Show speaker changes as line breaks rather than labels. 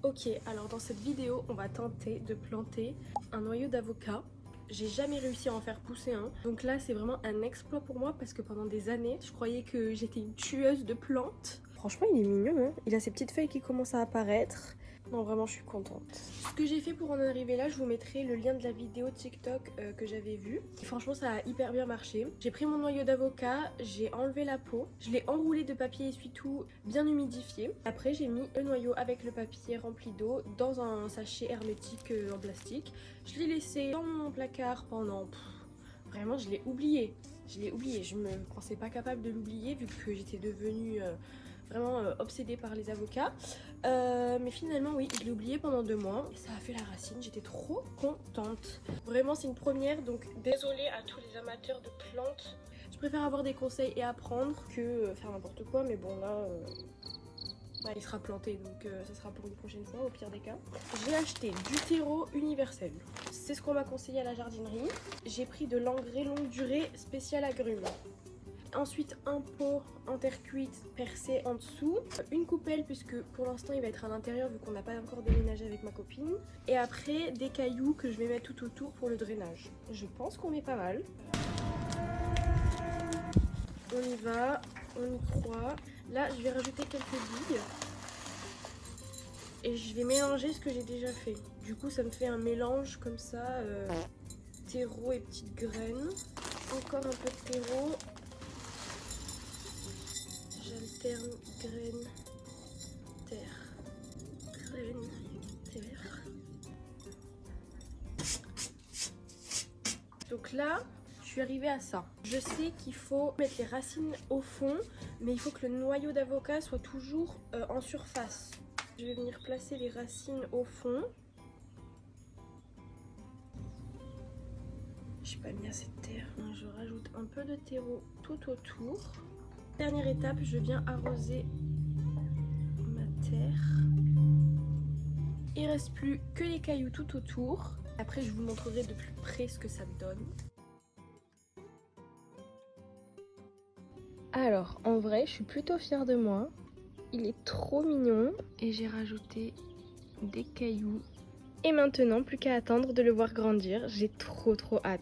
Ok, alors dans cette vidéo, on va tenter de planter un noyau d'avocat. J'ai jamais réussi à en faire pousser un. Donc là, c'est vraiment un exploit pour moi parce que pendant des années, je croyais que j'étais une tueuse de plantes. Franchement, il est mignon, hein. Il a ses petites feuilles qui commencent à apparaître. Non, vraiment, je suis contente. Ce que j'ai fait pour en arriver là, je vous mettrai le lien de la vidéo TikTok que j'avais vue. Et franchement, ça a hyper bien marché. J'ai pris mon noyau d'avocat, j'ai enlevé la peau, je l'ai enroulé de papier essuie-tout bien humidifié. Après, j'ai mis le noyau avec le papier rempli d'eau dans un sachet hermétique en plastique. Je l'ai laissé dans mon placard pendant... Vraiment, je l'ai oublié. Je me pensais pas capable de l'oublier vu que j'étais devenue... vraiment obsédée par les avocats, mais finalement oui, je l'ai oublié pendant 2 mois et ça a fait la racine. J'étais trop contente, vraiment. C'est une première, donc désolée à tous les amateurs de plantes. Je préfère avoir des conseils et apprendre que faire n'importe quoi, mais bon là il sera planté, donc ça sera pour une prochaine fois au pire des cas. J'ai acheté du terreau universel, c'est ce qu'on m'a conseillé à la jardinerie. J'ai pris de l'engrais longue durée spécial agrumes. Ensuite un pot en terre cuite percé en dessous, une coupelle puisque pour l'instant il va être à l'intérieur vu qu'on n'a pas encore déménagé avec ma copine, et après des cailloux que je vais mettre tout autour pour le drainage. Je pense qu'on est pas mal. On y va, on y croit. Là je vais rajouter quelques billes et je vais mélanger ce que j'ai déjà fait. Du coup ça me fait un mélange comme ça, terreau et petites graines. Encore un peu de terreau. J'alterne graines, terre, graines, terre. Donc là, je suis arrivée à ça. Je sais qu'il faut mettre les racines au fond, mais il faut que le noyau d'avocat soit toujours en surface. Je vais venir placer les racines au fond. J'ai pas mis assez de terre. Je rajoute un peu de terreau tout autour. Dernière étape, je viens arroser ma terre. Il reste plus que les cailloux tout autour. Après, je vous montrerai de plus près ce que ça donne. Alors, en vrai, je suis plutôt fière de moi. Il est trop mignon. Et j'ai rajouté des cailloux. Et maintenant, plus qu'à attendre de le voir grandir. J'ai trop hâte.